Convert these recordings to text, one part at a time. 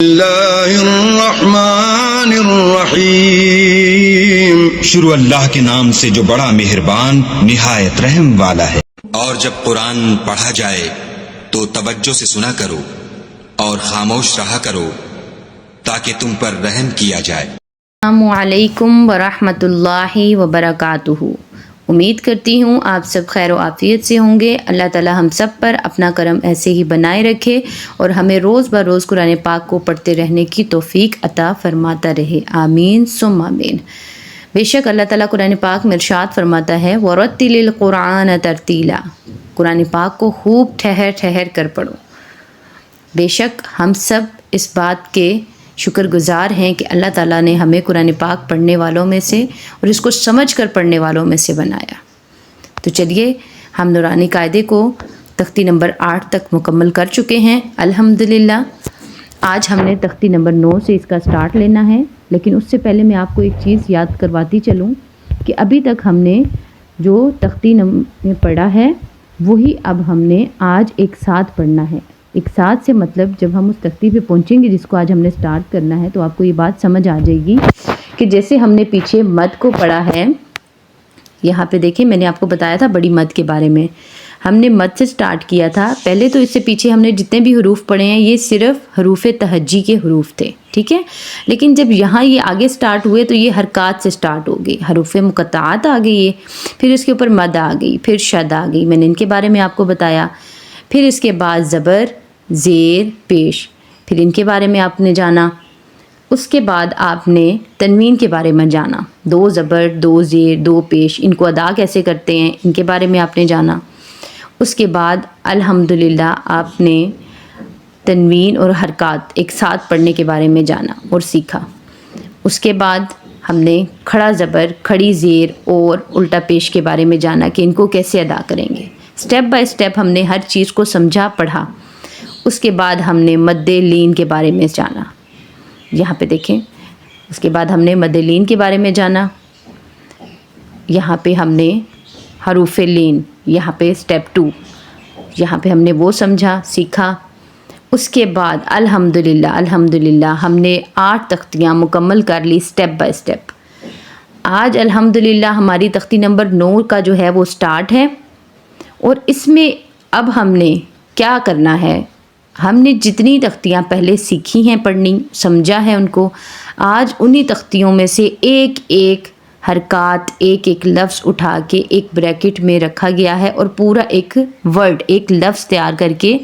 اللہ الرحمن الرحیم، شروع اللہ کے نام سے جو بڑا مہربان نہایت رحم والا ہے۔ اور جب قرآن پڑھا جائے تو توجہ سے سنا کرو اور خاموش رہا کرو تاکہ تم پر رحم کیا جائے۔ السلام علیکم ورحمۃ اللہ وبرکاتہ۔ امید کرتی ہوں آپ سب خیر و عافیت سے ہوں گے۔ اللہ تعالی ہم سب پر اپنا کرم ایسے ہی بنائے رکھے اور ہمیں روز بروز قرآن پاک کو پڑھتے رہنے کی توفیق عطا فرماتا رہے، آمین ثم آمین۔ بے شک اللہ تعالیٰ قرآن پاک میں ارشاد فرماتا ہے وَرَتِّلِ الْقُرْآنَ تَرْتِیلًا، قرآن پاک کو خوب ٹھہر ٹھہر کر پڑھو۔ بے شک ہم سب اس بات کے شکر گزار ہیں کہ اللہ تعالیٰ نے ہمیں قرآن پاک پڑھنے والوں میں سے اور اس کو سمجھ کر پڑھنے والوں میں سے بنایا۔ تو چلیے ہم نورانی قاعدے کو تختی نمبر 8 تک مکمل کر چکے ہیں الحمدللہ۔ آج ہم نے تختی نمبر 9 سے اس کا سٹارٹ لینا ہے، لیکن اس سے پہلے میں آپ کو ایک چیز یاد کرواتی چلوں کہ ابھی تک ہم نے جو تختی میں پڑھا ہے وہی اب ہم نے آج ایک ساتھ پڑھنا ہے۔ ایک ساتھ سے مطلب جب ہم اس تختی پہ پہنچیں گے جس کو آج ہم نے سٹارٹ کرنا ہے تو آپ کو یہ بات سمجھ آ جائے گی کہ جیسے ہم نے پیچھے مد کو پڑھا ہے، یہاں پہ دیکھیں میں نے آپ کو بتایا تھا بڑی مد کے بارے میں، ہم نے مد سے سٹارٹ کیا تھا۔ پہلے تو اس سے پیچھے ہم نے جتنے بھی حروف پڑھے ہیں یہ صرف حروف تہجی کے حروف تھے، ٹھیک ہے، لیکن جب یہاں یہ آگے سٹارٹ ہوئے تو یہ حرکات سے سٹارٹ ہو گئی، حروف مقطعات آ گئی ہے، پھر اس کے اوپر مد آ گئی، پھر شد آ گئی، میں نے ان کے بارے میں آپ کو بتایا، پھر اس کے بعد زبر، زیر، پیش، پھر ان کے بارے میں آپ نے جانا۔ اس کے بعد آپ نے تنوین کے بارے میں جانا، 2 زبر، 2 زیر، 2 پیش، ان کو ادا کیسے کرتے ہیں ان کے بارے میں آپ نے جانا۔ اس کے بعد الحمدللہ آپ نے تنوین اور حرکات ایک ساتھ پڑھنے کے بارے میں جانا اور سیکھا۔ اس کے بعد ہم نے کھڑا زبر، کھڑی زیر اور الٹا پیش کے بارے میں جانا کہ ان کو کیسے ادا کریں گے۔ سٹیپ بائی سٹیپ ہم نے ہر چیز کو سمجھا، پڑھا۔ اس کے بعد ہم نے مد لین کے بارے میں جانا، یہاں پہ دیکھیں، اس کے بعد ہم نے مد لین کے بارے میں جانا، یہاں پہ ہم نے حروف لین، یہاں پہ سٹیپ 2، یہاں پہ ہم نے وہ سمجھا، سیکھا۔ اس کے بعد الحمدللہ ہم نے 8 تختیاں مکمل کر لی سٹیپ بائی سٹیپ۔ آج الحمدللہ ہماری تختی نمبر 9 کا جو ہے وہ سٹارٹ ہے، اور اس میں اب ہم نے کیا کرنا ہے، ہم نے جتنی تختیاں پہلے سیکھی ہیں پڑھنی، سمجھا ہے ان کو، آج انہی تختیوں میں سے ایک ایک حرکات، ایک ایک لفظ اٹھا کے ایک بریکٹ میں رکھا گیا ہے اور پورا ایک ورڈ، ایک لفظ تیار کر کے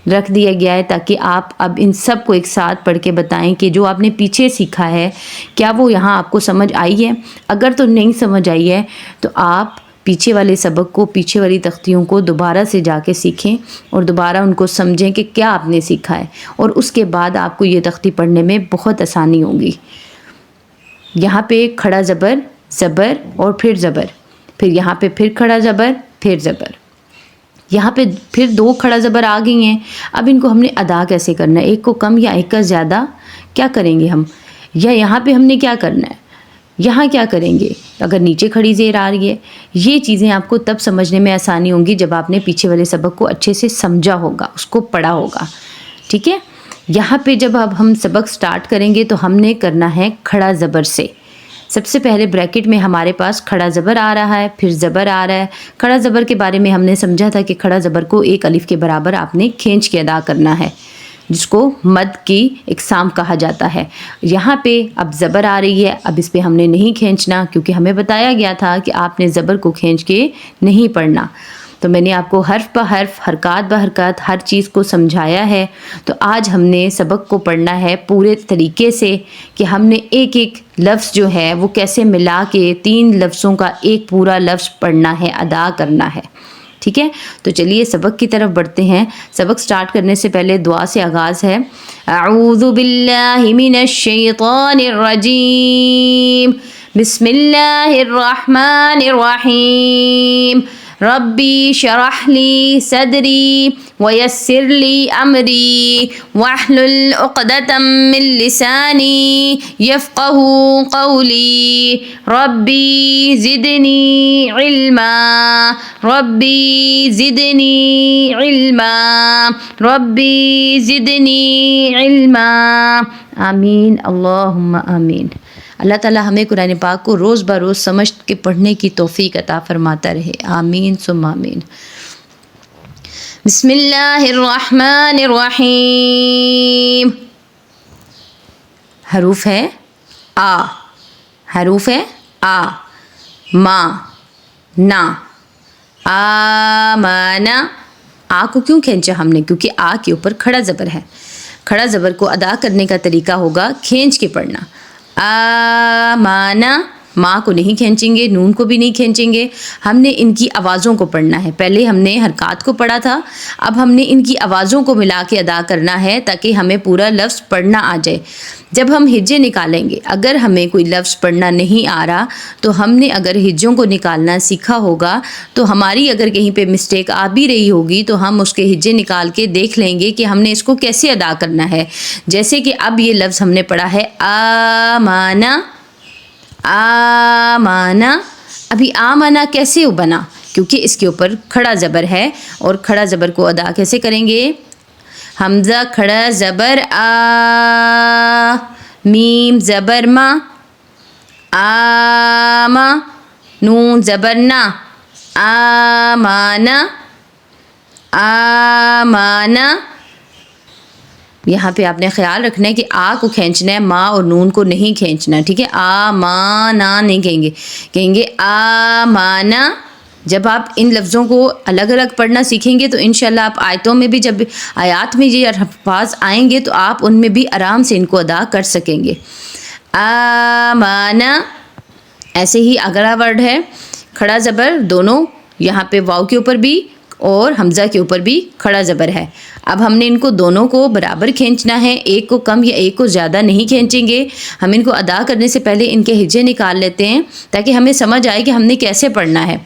رکھ دیا گیا ہے تاکہ آپ اب ان سب کو ایک ساتھ پڑھ کے بتائیں کہ جو آپ نے پیچھے سیکھا ہے کیا وہ یہاں آپ کو سمجھ آئی ہے۔ اگر تو نہیں سمجھ آئی ہے تو آپ پیچھے والے سبق کو، پیچھے والی تختیوں کو دوبارہ سے جا کے سیکھیں اور دوبارہ ان کو سمجھیں کہ کیا آپ نے سیکھا ہے، اور اس کے بعد آپ کو یہ تختی پڑھنے میں بہت آسانی ہوگی۔ یہاں پہ کھڑا زبر، زبر اور پھر زبر، پھر یہاں پہ پھر کھڑا زبر، پھر زبر، یہاں پہ پھر 2 کھڑا زبر آ گئی ہیں۔ اب ان کو ہم نے ادا کیسے کرنا ہے، ایک کو کم یا ایک کا زیادہ کیا کریں گے ہم، یا یہاں پہ ہم نے کیا کرنا ہے، یہاں کیا کریں گے اگر نیچے کھڑی زیر آ رہی ہے۔ یہ چیزیں آپ کو تب سمجھنے میں آسانی ہوں گی جب آپ نے پیچھے والے سبق کو اچھے سے سمجھا ہوگا، اس کو پڑھا ہوگا، ٹھیک ہے۔ یہاں پہ جب اب ہم سبق سٹارٹ کریں گے تو ہم نے کرنا ہے کھڑا زبر سے۔ سب سے پہلے بریکٹ میں ہمارے پاس کھڑا زبر آ رہا ہے، پھر زبر آ رہا ہے۔ کھڑا زبر کے بارے میں ہم نے سمجھا تھا کہ کھڑا زبر کو 1 الف کے برابر آپ نے کھینچ کے ادا کرنا ہے، جس کو مد کی اقسام کہا جاتا ہے۔ یہاں پہ اب زبر آ رہی ہے، اب اس پہ ہم نے نہیں کھینچنا کیونکہ ہمیں بتایا گیا تھا کہ آپ نے زبر کو کھینچ کے نہیں پڑھنا۔ تو میں نے آپ کو حرف بہ حرف، حرکات بہ حرکات ہر چیز کو سمجھایا ہے۔ تو آج ہم نے سبق کو پڑھنا ہے پورے طریقے سے کہ ہم نے ایک ایک لفظ جو ہے وہ کیسے ملا کے 3 لفظوں کا ایک پورا لفظ پڑھنا ہے، ادا کرنا ہے، ٹھیک ہے۔ تو چلیے سبق کی طرف بڑھتے ہیں۔ سبق سٹارٹ کرنے سے پہلے دعا سے آغاز ہے۔ اعوذ باللہ من الشیطان الرجیم، بسم اللہ الرحمن الرحیم، ربی شرح لی صدری ویسر لی امری واحلل عقدۃ من لسانی یفقہوا قولی ربی زدنی علما ربی زدنی علما ربی زدنی علما آمین اللہم آمین۔ اللہ تعالیٰ ہمیں قرآن پاک کو روز بروز سمجھ کے پڑھنے کی توفیق عطا فرماتا رہے، آمین ثم آمین۔ بسم اللہ الرحمن الرحیم۔ حروف ہے آ، حروف ہے آ، ما، نا، آمانا۔ آ کو کیوں کھینچا ہم نے؟ کیونکہ آ کے اوپر کھڑا زبر ہے۔ کھڑا زبر کو ادا کرنے کا طریقہ ہوگا کھینچ کے پڑھنا۔ آمانا، ماں کو نہیں کھینچیں گے، نون کو بھی نہیں کھینچیں گے، ہم نے ان کی آوازوں کو پڑھنا ہے۔ پہلے ہم نے حرکات کو پڑھا تھا، اب ہم نے ان کی آوازوں کو ملا کے ادا کرنا ہے تاکہ ہمیں پورا لفظ پڑھنا آ جائے۔ جب ہم ہجے نکالیں گے، اگر ہمیں کوئی لفظ پڑھنا نہیں آ رہا تو ہم نے اگر ہجوں کو نکالنا سیکھا ہوگا تو ہماری اگر کہیں پہ مسٹیک آ بھی رہی ہوگی تو ہم اس کے ہجے نکال کے دیکھ لیں گے کہ ہم نے اس کو کیسے ادا کرنا ہے۔ جیسے کہ اب یہ لفظ ہم نے پڑھا ہے آمانا، آمانا۔ ابھی آمانا کیسے بنا؟ کیونکہ اس کے اوپر کھڑا زبر ہے، اور کھڑا زبر کو ادا کیسے کریں گے؟ حمزہ کھڑا زبر آ، میم زبر ما، آما، نون زبر نا، آمانا، آمانا۔ یہاں پہ آپ نے خیال رکھنا ہے کہ آ کو کھینچنا ہے، ما اور نون کو نہیں کھینچنا، ٹھیک ہے؟ آمانا نہیں کہیں گے، کہیں گے آمانا۔ جب آپ ان لفظوں کو الگ الگ پڑھنا سیکھیں گے تو انشاءاللہ آپ آیتوں میں بھی، جب آیات میں یہ الفاظ آئیں گے تو آپ ان میں بھی آرام سے ان کو ادا کر سکیں گے۔ آمانا۔ ایسے ہی اگلا ورڈ ہے کھڑا زبر، دونوں یہاں پہ واو کے اوپر بھی اور حمزہ کے اوپر بھی کھڑا زبر ہے۔ اب ہم نے ان کو دونوں کو برابر کھینچنا ہے، ایک کو کم یا ایک کو زیادہ نہیں کھینچیں گے۔ ہم ان کو ادا کرنے سے پہلے ان کے ہجے نکال لیتے ہیں تاکہ ہمیں سمجھ آئے کہ ہم نے کیسے پڑھنا ہے۔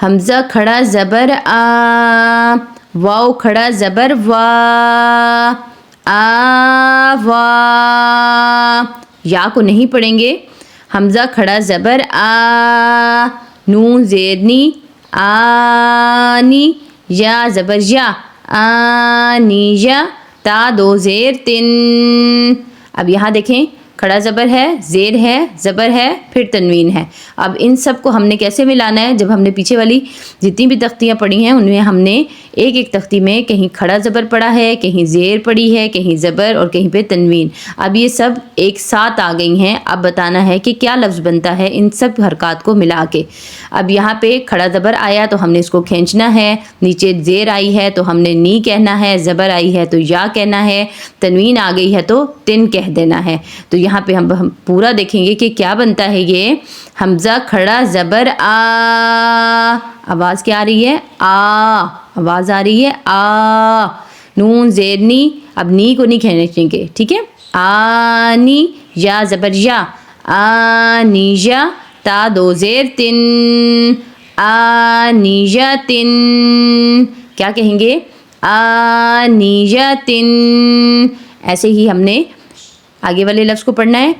حمزہ کھڑا زبر آ، واو کھڑا زبر وا، آ وا۔ یا کو نہیں پڑھیں گے۔ حمزہ کھڑا زبر آ، نون زیرنی، آنی، یا زبر یا، آنی یا، تا دو زیر تن۔ اب یہاں دیکھیں کھڑا زبر ہے، زیر ہے، زبر ہے، پھر تنوین ہے۔ اب ان سب کو ہم نے کیسے ملانا ہے؟ جب ہم نے پیچھے والی جتنی بھی تختیاں پڑھی ہیں ان میں ہم نے ایک ایک تختی میں کہیں کھڑا زبر پڑھا ہے، کہیں زیر پڑھی ہے، کہیں زبر اور کہیں پہ تنوین۔ اب یہ سب ایک ساتھ آ گئی ہیں، اب بتانا ہے کہ کیا لفظ بنتا ہے ان سب حرکات کو ملا کے۔ اب یہاں پہ کھڑا زبر آیا تو ہم نے اس کو کھینچنا ہے، نیچے زیر آئی ہے تو ہم نے نی کہنا ہے، زبر آئی ہے تو یا کہنا ہے، تنوین آ گئی ہے تو تن کہہ دینا ہے۔ تو یہاں پہ ہم پورا دیکھیں گے کہ کیا بنتا ہے یہ۔ حمزہ کھڑا زبر آ، آواز کیا آ رہی ہے؟ آ، آواز آ رہی ہے آ۔ نون زیر نی، اب نی کو نہیں کھینچیں گے، ٹھیک ہے؟ آنی، یا زبر یا، آنی یا، تا دو زیر تن، آنی یا تن۔ کیا کہیں گے؟ آنی یا تن۔ ایسے ہی ہم نے آگے والے لفظ کو پڑھنا ہے۔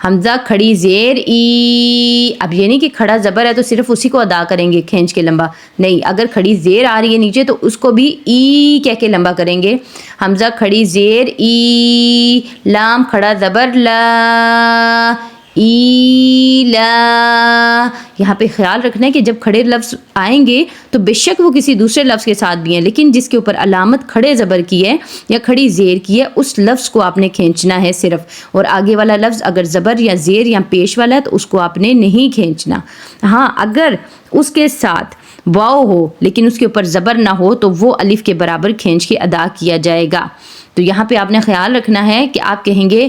حمزہ کھڑی زیر ای، اب یہ نہیں کہ کھڑا زبر ہے تو صرف اسی کو ادا کریں گے کھینچ کے لمبا، نہیں، اگر کھڑی زیر آ رہی ہے نیچے تو اس کو بھی ای کہہ کے لمبا کریں گے۔ حمزہ کھڑی زیر ای، لام کھڑا زبر لا، ای لا۔ یہاں پہ خیال رکھنا ہے کہ جب کھڑے لفظ آئیں گے تو بے شک وہ کسی دوسرے لفظ کے ساتھ بھی ہیں، لیکن جس کے اوپر علامت کھڑے زبر کی ہے یا کھڑی زیر کی ہے اس لفظ کو آپ نے کھینچنا ہے صرف، اور آگے والا لفظ اگر زبر یا زیر یا پیش والا ہے تو اس کو آپ نے نہیں کھینچنا۔ ہاں اگر اس کے ساتھ واو ہو لیکن اس کے اوپر زبر نہ ہو تو وہ الف کے برابر کھینچ کے ادا کیا جائے گا۔ تو یہاں پہ آپ نے خیال رکھنا ہے کہ آپ کہیں گے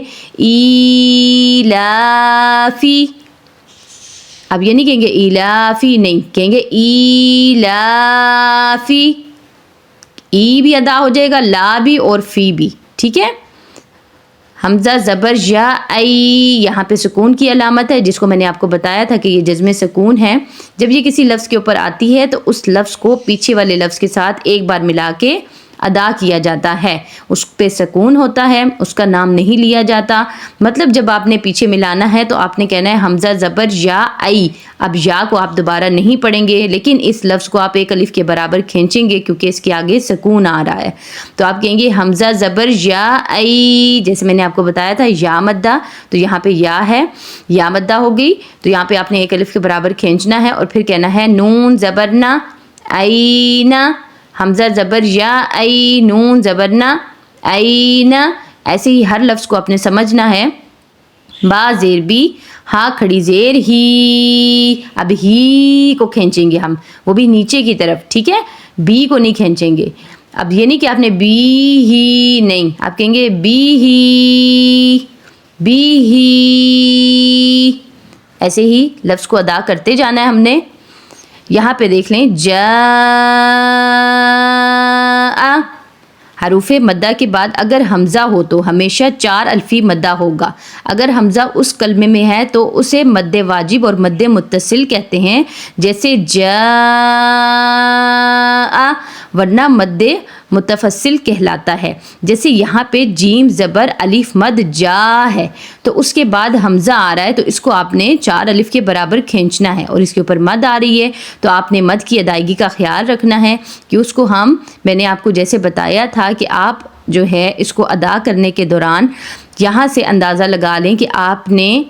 ایلافی، اب یہ نہیں کہیں گے ایلافی، نہیں، کہیں گے ایلافی، ای بھی ادا ہو جائے گا، لا بھی اور فی بھی، ٹھیک ہے؟ حمزہ زبر یا ای، یہاں پہ سکون کی علامت ہے جس کو میں نے آپ کو بتایا تھا کہ یہ جزم سکون ہے. جب یہ کسی لفظ کے اوپر آتی ہے تو اس لفظ کو پیچھے والے لفظ کے ساتھ ایک بار ملا کے ادا کیا جاتا ہے. اس پہ سکون ہوتا ہے، اس کا نام نہیں لیا جاتا. مطلب جب آپ نے پیچھے ملانا ہے تو آپ نے کہنا ہے حمزہ زبر یا ای. اب یا کو آپ دوبارہ نہیں پڑھیں گے لیکن اس لفظ کو آپ ایک الف کے برابر کھینچیں گے کیونکہ اس کے آگے سکون آ رہا ہے. تو آپ کہیں گے حمزہ زبر یا ای. جیسے میں نے آپ کو بتایا تھا یا مدہ، تو یہاں پہ یا ہے، یا مدہ ہو گئی، تو یہاں پہ آپ نے ایک الف کے برابر کھینچنا ہے اور پھر کہنا ہے نون زبرنا اینا. حمزہ زبر یا ای، نون زبرنا اینا. ایسے ہی ہر لفظ کو آپ نے سمجھنا ہے. با زیر بی، ہا کھڑی زیر ہی. اب ہی کو کھینچیں گے ہم، وہ بھی نیچے کی طرف، ٹھیک ہے، بی کو نہیں کھینچیں گے. اب یہ نہیں کہ آپ نے بی ہی، نہیں، آپ کہیں گے بی ہی، بی ہی. ایسے ہی لفظ کو ادا کرتے جانا ہے ہم نے. یہاں پہ دیکھ لیں جا، حروف مدہ کے بعد اگر حمزہ ہو تو ہمیشہ 4 الفی مدہ ہوگا. اگر حمزہ اس کلمے میں ہے تو اسے مد واجب اور مد متصل کہتے ہیں، جیسے جا، ورنہ مد متفصل کہلاتا ہے. جیسے یہاں پہ جیم زبر الف مد جا ہے تو اس کے بعد حمزہ آ رہا ہے تو اس کو آپ نے 4 الف کے برابر کھینچنا ہے اور اس کے اوپر مد آ رہی ہے تو آپ نے مد کی ادائیگی کا خیال رکھنا ہے کہ اس کو میں نے آپ کو جیسے بتایا تھا کہ آپ جو ہے اس کو ادا کرنے کے دوران یہاں سے اندازہ لگا لیں کہ آپ نے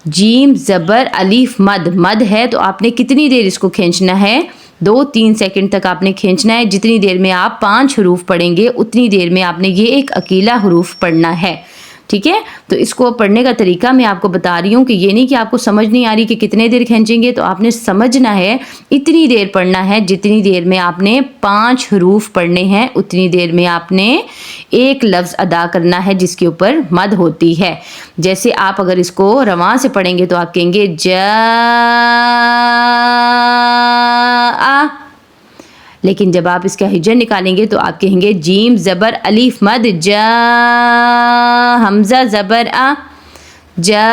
جیم زبر الف مد ہے تو آپ نے کتنی دیر اس کو کھینچنا ہے. 2-3 سیکنڈ تک آپ نے کھینچنا ہے. جتنی دیر میں آپ 5 حروف پڑھیں گے اتنی دیر میں آپ نے یہ ایک اکیلا حروف پڑھنا ہے. ٹھیک ہے، تو اس کو پڑھنے کا طریقہ میں آپ کو بتا رہی ہوں کہ یہ نہیں کہ آپ کو سمجھ نہیں آ رہی کہ کتنے دیر کھینچیں گے، تو آپ نے سمجھنا ہے اتنی دیر پڑھنا ہے جتنی دیر میں آپ نے 5 حروف پڑھنے ہیں، اتنی دیر میں آپ نے ایک لفظ ادا کرنا ہے جس کے اوپر مد ہوتی ہے. جیسے آپ اگر اس کو رواں سے پڑھیں گے تو آپ کہیں گے جا، لیکن جب آپ اس کا ہجر نکالیں گے تو آپ کہیں گے جیم زبر الف مد جا، حمزہ زبر جا.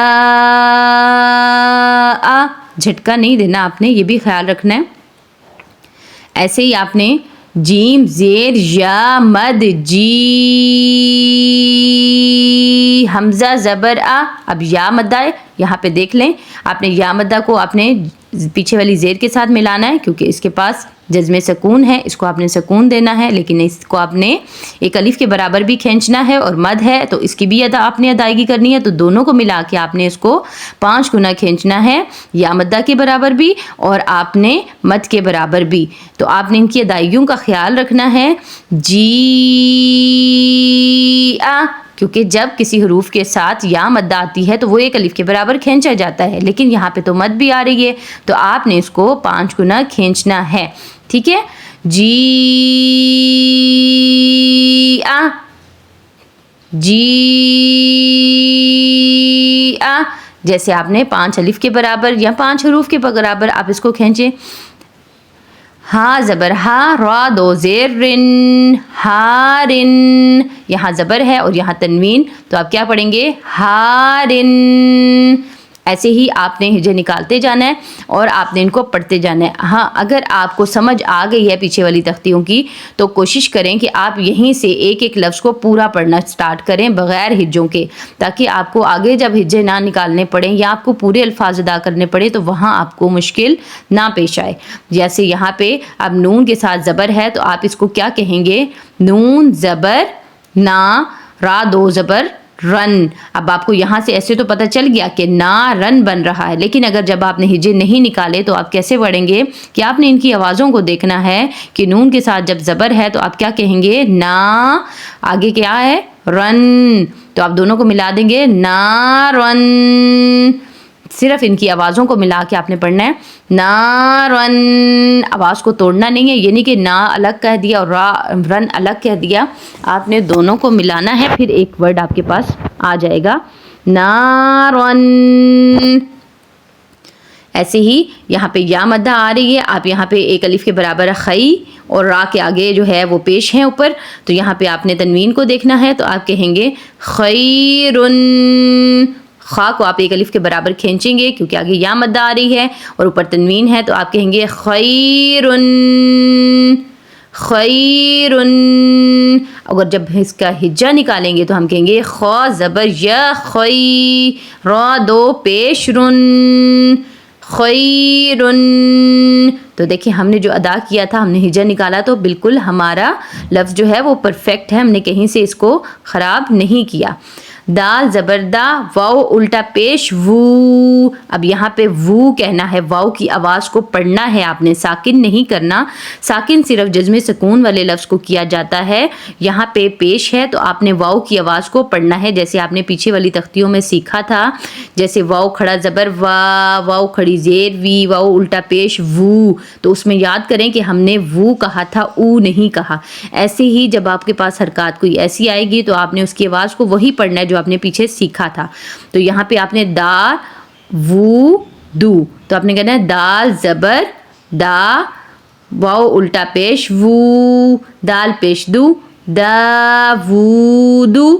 جھٹکا نہیں دینا آپ نے، یہ بھی خیال رکھنا ہے. ایسے ہی آپ نے جیم زیر یا مد جی، حمزہ زبر اب یا مدہ ہے. یہاں پہ دیکھ لیں آپ نے یا مدہ کو آپ نے پیچھے والی زیر کے ساتھ ملانا ہے کیونکہ اس کے پاس جزم سکون ہے، اس کو آپ نے سکون دینا ہے، لیکن اس کو آپ نے ایک الف کے برابر بھی کھینچنا ہے اور مد ہے تو اس کی بھی آپ نے ادائیگی کرنی ہے. تو دونوں کو ملا کے آپ نے اس کو 5 گنا کھینچنا ہے، یا مدہ کے برابر بھی اور آپ نے مد کے برابر بھی. تو آپ نے ان کی ادائیگیوں کا خیال رکھنا ہے. جی کیونکہ جب کسی حروف کے ساتھ یا مد آتی ہے تو وہ ایک الف کے برابر کھینچا جاتا ہے، لیکن یہاں پہ تو مد بھی آ رہی ہے تو آپ نے اس کو 5 گنا کھینچنا ہے. ٹھیک ہے، جی جی جیسے آپ نے 5 الف کے برابر یا 5 حروف کے برابر آپ اس کو کھینچیں. ہا زبر ہا، را 2 زیر رن، ہارن. یہاں زبر ہے اور یہاں تنوین تو آپ کیا پڑھیں گے ہارن. ایسے ہی آپ نے ہجے نکالتے جانا ہے اور آپ نے ان کو پڑھتے جانا ہے. ہاں اگر آپ کو سمجھ آ گئی ہے پیچھے والی تختیوں کی تو کوشش کریں کہ آپ یہیں سے ایک ایک لفظ کو پورا پڑھنا سٹارٹ کریں بغیر ہجوں کے، تاکہ آپ کو آگے جب ہجے نہ نکالنے پڑیں یا آپ کو پورے الفاظ ادا کرنے پڑے تو وہاں آپ کو مشکل نہ پیش آئے. جیسے یہاں پہ اب نون کے ساتھ زبر ہے تو آپ اس کو کیا کہیں گے، نون زبر نا، را 2 زبر رن. اب آپ کو یہاں سے ایسے تو پتہ چل گیا کہ نا رن بن رہا ہے، لیکن اگر جب آپ نے ہجے نہیں نکالے تو آپ کیسے پڑھیں گے کہ آپ نے ان کی آوازوں کو دیکھنا ہے کہ نون کے ساتھ جب زبر ہے تو آپ کیا کہیں گے نا، آگے کیا ہے رن، تو آپ دونوں کو ملا دیں گے نا رن. صرف ان کی آوازوں کو ملا کے آپ نے پڑھنا ہے نا رن. آواز کو توڑنا نہیں ہے، یہ نہیں کہ نا الگ کہہ دیا اور رن الگ کہہ دیا، آپ نے دونوں کو ملانا ہے، پھر ایک ورڈ آپ کے پاس آ جائے گا نا رن. ایسے ہی یہاں پہ یا مدہ آ رہی ہے، آپ یہاں پہ ایک الف کے برابر خی اور را کے آگے جو ہے وہ پیش ہیں اوپر، تو یہاں پہ آپ نے تنوین کو دیکھنا ہے، تو آپ کہیں گے خیرن، خا کو آپ ایک الف کے برابر کھینچیں گے کیونکہ آگے یا مدہ آ رہی ہے اور اوپر تنوین ہے، تو آپ کہیں گے خیرن خیرن۔ اگر جب اس کا ہجا نکالیں گے تو ہم کہیں گے خا زبر یا خی، را دو پیش رن، خیرن۔ تو دیکھیں ہم نے جو ادا کیا تھا، ہم نے ہجا نکالا تو بالکل ہمارا لفظ جو ہے وہ پرفیکٹ ہے، ہم نے کہیں سے اس کو خراب نہیں کیا۔ دال زبر دا، واو الٹا پیش وو، اب یہاں پہ وو کہنا ہے، واو کی آواز کو پڑھنا ہے آپ نے، ساکن نہیں کرنا، ساکن صرف جزم سکون والے لفظ کو کیا جاتا ہے، یہاں پہ پیش ہے تو آپ نے واو کی آواز کو پڑھنا ہے، جیسے آپ نے پیچھے والی تختیوں میں سیکھا تھا، جیسے واو کھڑا زبر وا، واو کھڑی زیر وی، واو الٹا پیش وو، تو اس میں یاد کریں کہ ہم نے وو کہا تھا، او نہیں کہا۔ ایسے ہی جب آپ کے پاس حرکات کوئی ایسی آئے گی تو آپ نے اس کی آواز کو وہی پڑھنا ہے جو آپ نے پیچھے سیکھا تھا۔ تو یہاں پہ آپ نے دا وو دو، تو آپ نے کہنا ہے دال زبر دا، واو الٹا پیش وو، دال پیش دو، دا وو دو،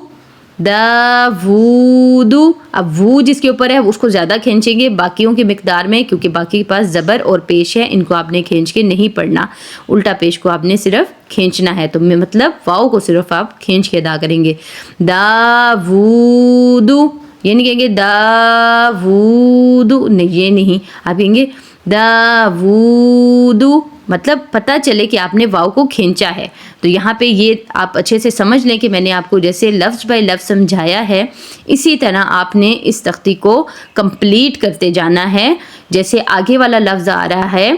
دا وو دو۔ اب وو جس کے اوپر ہے اس کو زیادہ کھینچیں گے باقیوں کی مقدار میں، کیونکہ باقی کے پاس زبر اور پیش ہے، ان کو آپ نے کھینچ کے نہیں پڑھنا، الٹا پیش کو آپ نے صرف کھینچنا ہے، تو مطلب واو کو صرف آپ کھینچ کے ادا کریں گے۔ دا وو دو، یہ نہیں کہیں گے دا وو دو، نہیں یہ نہیں، آپ کہیں گے دا وو دو، مطلب پتہ چلے کہ آپ نے واو کو کھینچا ہے۔ تو یہاں پہ یہ آپ اچھے سے سمجھ لیں کہ میں نے آپ کو جیسے لفظ بائی لفظ سمجھایا ہے، اسی طرح آپ نے اس تختی کو کمپلیٹ کرتے جانا ہے۔ جیسے آگے والا لفظ آ رہا ہے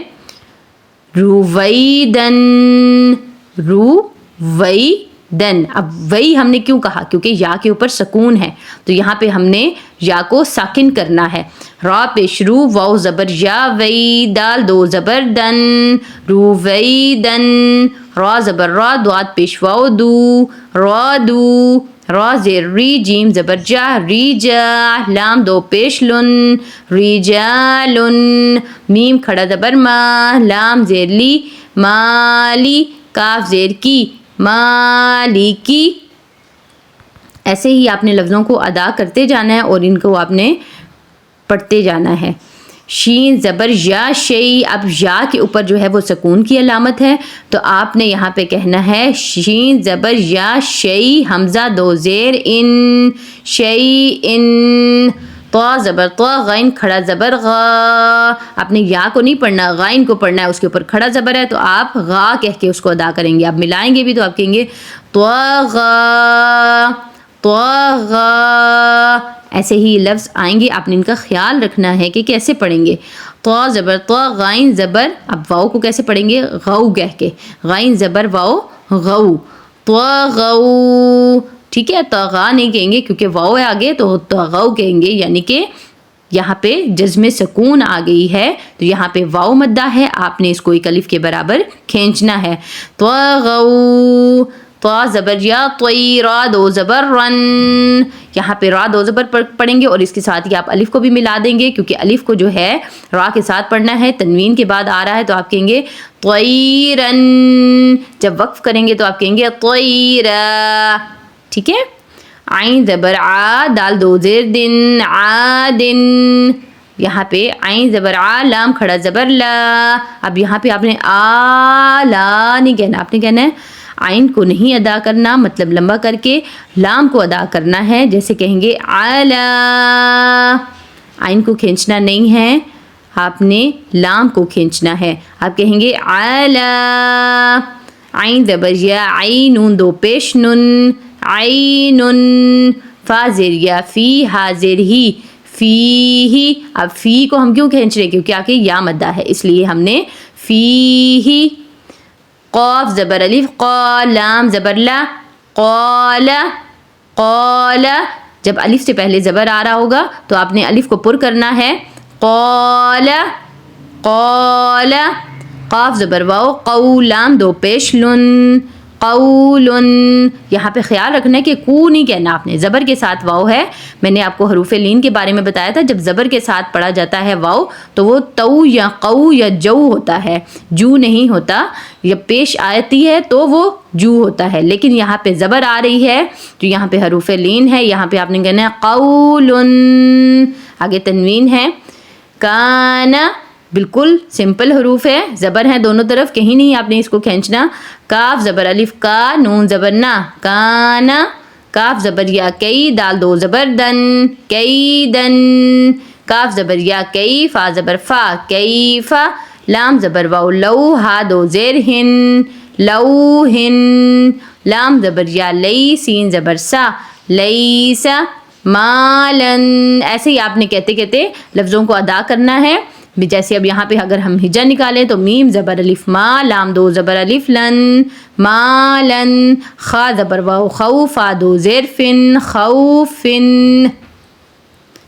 رویدن، رویدن، اب وئی ہم نے کیوں کہا؟ کیونکہ یا کے اوپر سکون ہے، تو یہاں پہ ہم نے یا کو ساکن کرنا ہے۔ را پیش رو، واو زبر یا وئی، دال دو زبر دن، رویدن، را زبر را، دوات پیش واو دو، را دو، را زیر ری، جیم زبر جا، ری جا، لام دو پیش لن، ری جا لن، میم کھڑا زبر ما، لام زیر لی، مالی، کاف زیر کی، مالی کی۔ ایسے ہی آپ نے لفظوں کو ادا کرتے جانا ہے اور ان کو آپ نے پڑھتے جانا ہے۔ شین زبر یا شئی، اب یا کے اوپر جو ہے وہ سکون کی علامت ہے، تو آپ نے یہاں پہ کہنا ہے شین زبر یا شئی، حمزہ دو زیر ان، شئی ان، تو زبر تو، غین کھڑا زبر غا، آپ نے یا کو نہیں پڑھنا، غین کو پڑھنا ہے، اس کے اوپر کھڑا زبر ہے تو آپ غا کہہ کے اس کو ادا کریں گے۔ اب ملائیں گے بھی تو آپ کہیں گے تو غا، تو غا، ایسے ہی لفظ آئیں گے، آپ نے ان کا خیال رکھنا ہے کہ کیسے پڑھیں گے۔ تو زبر تو، غائن زبر، اب واؤ کو کیسے پڑھیں گے؟ غو کہہ کے، غائن زبر واؤ غو، تو غو، ٹھیک ہے، طغا نہیں کہیں گے کیونکہ واؤ ہے آگے، تو طغو کہیں گے، یعنی کہ یہاں پہ جزم سکون آ گئی ہے تو یہاں پہ واؤ مدہ ہے، آپ نے اس کو ایک الف کے برابر کھینچنا ہے۔ طغو، تو زبر یا، طوی، را دو زبر رن، یہاں پہ را دو زبر پڑھیں گے اور اس کے ساتھ ہی آپ الف کو بھی ملا دیں گے کیونکہ الف کو جو ہے را کے ساتھ پڑھنا ہے، تنوین کے بعد آ رہا ہے تو آپ کہیں گے طویرن، جب وقف کریں گے تو آپ کہیں گے طویرا، ٹھیک ہے۔ عین زبر آ، دال دو زیر دن، عادن، یہاں پہ عین زبر آ، لام کھڑا زبر لا، اب یہاں پہ آپ نے آ لا نہیں کہنا، آپ نے کہنا ہے عین کو نہیں ادا کرنا، مطلب لمبا کر کے لام کو ادا کرنا ہے، جیسے کہیں گے علا، عین کو کھینچنا نہیں ہے، آپ نے لام کو کھینچنا ہے، آپ کہیں گے علا، عین زبر یا، عین نون دو پیش نن، عینن، فا زیر یا، فی، ہا زیر ہی، فی ہی، اب فی کو ہم کیوں کھینچ رہے ہیں؟ کیونکہ آگے یا مدہ ہے اس لیے ہم نے فی ہی۔ قاف زبر الف، قا، لام زبر لا، قال، قال، جب الف سے پہلے زبر آ رہا ہوگا تو آپ نے الف کو پر کرنا ہے، قال، قال، قاف زبر واو، قو، لام دو پیش لن، قول. یہاں پہ خیال رکھنا ہے کہ کو نہیں کہنا آپ نے, زبر کے ساتھ واؤ ہے. میں نے آپ کو حروف لین کے بارے میں بتایا تھا, جب زبر کے ساتھ پڑھا جاتا ہے واؤ تو وہ تو یا قو یا جو ہوتا ہے, جو نہیں ہوتا. یا پیش آتی ہے تو وہ جو ہوتا ہے, لیکن یہاں پہ زبر آ رہی ہے تو یہاں پہ حروف لین ہے, یہاں پہ آپ نے کہنا ہے قول. آگے تنوین ہے, کانا, بالکل سمپل حروف ہے, زبر ہیں دونوں طرف, کہیں نہیں آپ نے اس کو کھینچنا. کاف زبر الف کا, نون زبر نا, کانا. کاف زبر یا کئی, دال دو زبر دن, کئی دن. کاف زبر یا کئی, فا زبر فا, کئی فا. لام زبر واو لو, ہا دو زیر ہن, لو ہن. لام زبر یا لئی, سین زبر سا, لئی سا. مالن. ایسے ہی آپ نے کہتے کہتے لفظوں کو ادا کرنا ہے. جیسے اب یہاں پہ اگر ہم ہجا نکالیں تو میم زبر الف ما, لام دو زبر الف لن, مالن. خا زبر واو خو, فا دو زیر فن, خوفن.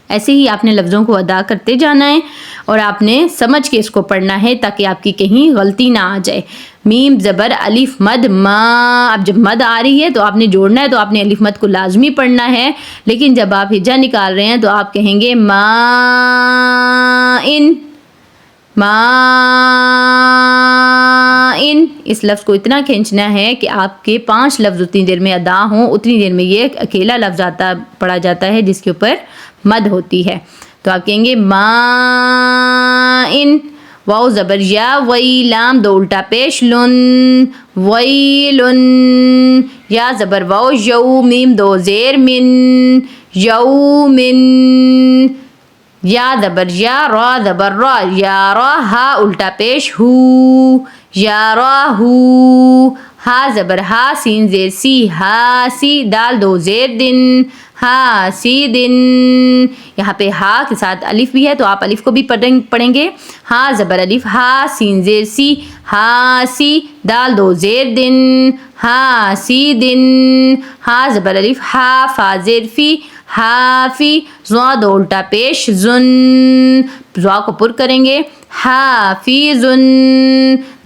ایسے ہی آپ نے لفظوں کو ادا کرتے جانا ہے اور آپ نے سمجھ کے اس کو پڑھنا ہے تاکہ آپ کی کہیں غلطی نہ آ جائے. میم زبر الف مد ما, اب جب مد آ رہی ہے تو آپ نے جوڑنا ہے to آپ نے الف مد کو لازمی پڑھنا ہے, لیکن جب آپ ہجا نکال رہے ہیں تو آپ کہیں گے ما ان, ما ان. اس لفظ کو اتنا کھینچنا ہے کہ آپ کے 5 لفظ اتنی دیر میں ادا ہوں, اتنی دیر میں یہ اکیلا لفظ آتا پڑھا جاتا ہے جس کے اوپر مد ہوتی ہے. تو آپ کہیں گے ما ان. واو زبر یا وی, لام دو الٹا پیش لن, ویلن. یا زبر واو یو, میم دو زیر من, یومن. یا زبر یا, را زبر را, یا را, ہا الٹا پیش ہو, یا را ہو. ہا زبر ہا, سین زیر سی, ہا سی. دال دو زیر دن, ہا سی دن. یہاں پہ ہا کے ساتھ الف بھی ہے تو آپ الف کو بھی پڑھیں گے. ہا زبر الف ہا, سین زیر سی, ہا سی. دال دو زیر دن, ہا سی دن. ہا زبر الف ہا, فا زیر فی, ہا فی. زوا دو الٹا پیش زن, زوا کو پر کریں گے, ہا فی زن.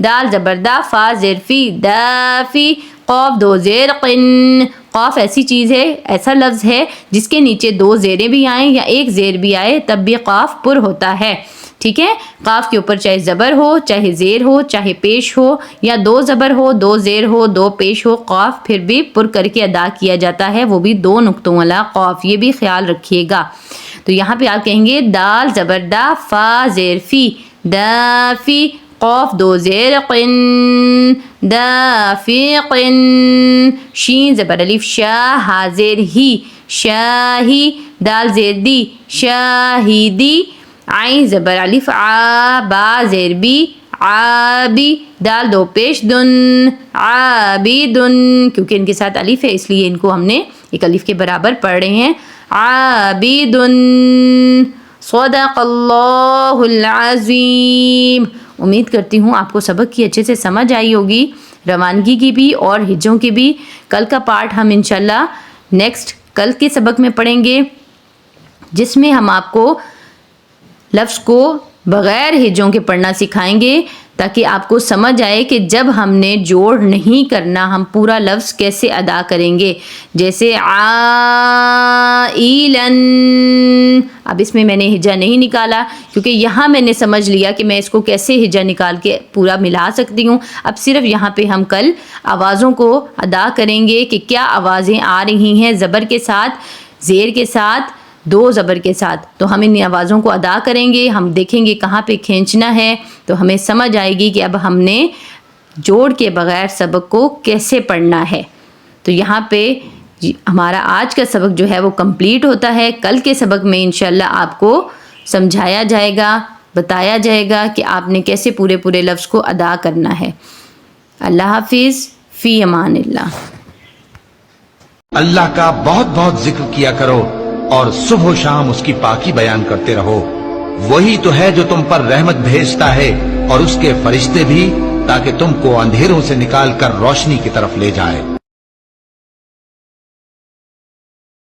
دال زبر دا, فا زیر فی, دا فی. قاف دو زیر قن. قاف ایسی چیز ہے, ایسا لفظ ہے جس کے نیچے 2 زیریں بھی آئیں یا ایک زیر بھی آئے تب بھی قاف پر ہوتا ہے. ٹھیک ہے, قاف کے اوپر چاہے زبر ہو, چاہے زیر ہو, چاہے پیش ہو, یا 2 زبر ہو, 2 زیر ہو, 2 پیش ہو, قاف پھر بھی پر کر کے ادا کیا جاتا ہے, وہ بھی 2 نقطوں والا قاف. یہ بھی خیال رکھیے گا. تو یہاں پہ آپ کہیں گے دال زبر دا, فا زیر فی, دا فی. قاف دو زیر قن, دا فی قن. شین زبر الف شا, ہا زیر ہی, شاہی. دال زیر دی, شاہدی. عین زبر الف عا, با زیر بی, عابی. دال دو پیش دن, عابدن. کیونکہ ان کے ساتھ الف ہے اس لیے ان کو ہم نے ایک الف کے برابر پڑھ رہے ہیں, عابدن. صدق اللہ العظیم. امید کرتی ہوں آپ کو سبق کی اچھے سے سمجھ آئی ہوگی, روانگی کی بھی اور ہجوں کی بھی. کل کا پارٹ ہم انشاءاللہ نیکسٹ کل کے سبق میں پڑھیں گے, جس میں ہم آپ کو لفظ کو بغیر ہجوں کے پڑھنا سکھائیں گے تاکہ آپ کو سمجھ آئے کہ جب ہم نے جوڑ نہیں کرنا ہم پورا لفظ کیسے ادا کریں گے. جیسے عائلن, اب اس میں نے ہجا نہیں نکالا کیونکہ یہاں میں نے سمجھ لیا کہ میں اس کو کیسے ہجا نکال کے پورا ملا سکتی ہوں. اب صرف یہاں پہ ہم کل آوازوں کو ادا کریں گے کہ کیا آوازیں آ رہی ہیں زبر کے ساتھ, زیر کے ساتھ, 2 زبر کے ساتھ. تو ہم ان آوازوں کو ادا کریں گے, ہم دیکھیں گے کہاں پہ کھینچنا ہے, تو ہمیں سمجھ آئے گی کہ اب ہم نے جوڑ کے بغیر سبق کو کیسے پڑھنا ہے. تو یہاں پہ ہمارا آج کا سبق جو ہے وہ کمپلیٹ ہوتا ہے. کل کے سبق میں انشاءاللہ آپ کو سمجھایا جائے گا, بتایا جائے گا کہ آپ نے کیسے پورے لفظ کو ادا کرنا ہے. اللہ حافظ, فی امان اللہ. اللہ کا بہت بہت ذکر کیا کرو اور صبح و شام اس کی پاکی بیان کرتے رہو. وہی تو ہے جو تم پر رحمت بھیجتا ہے اور اس کے فرشتے بھی, تاکہ تم کو اندھیروں سے نکال کر روشنی کی طرف لے جائے.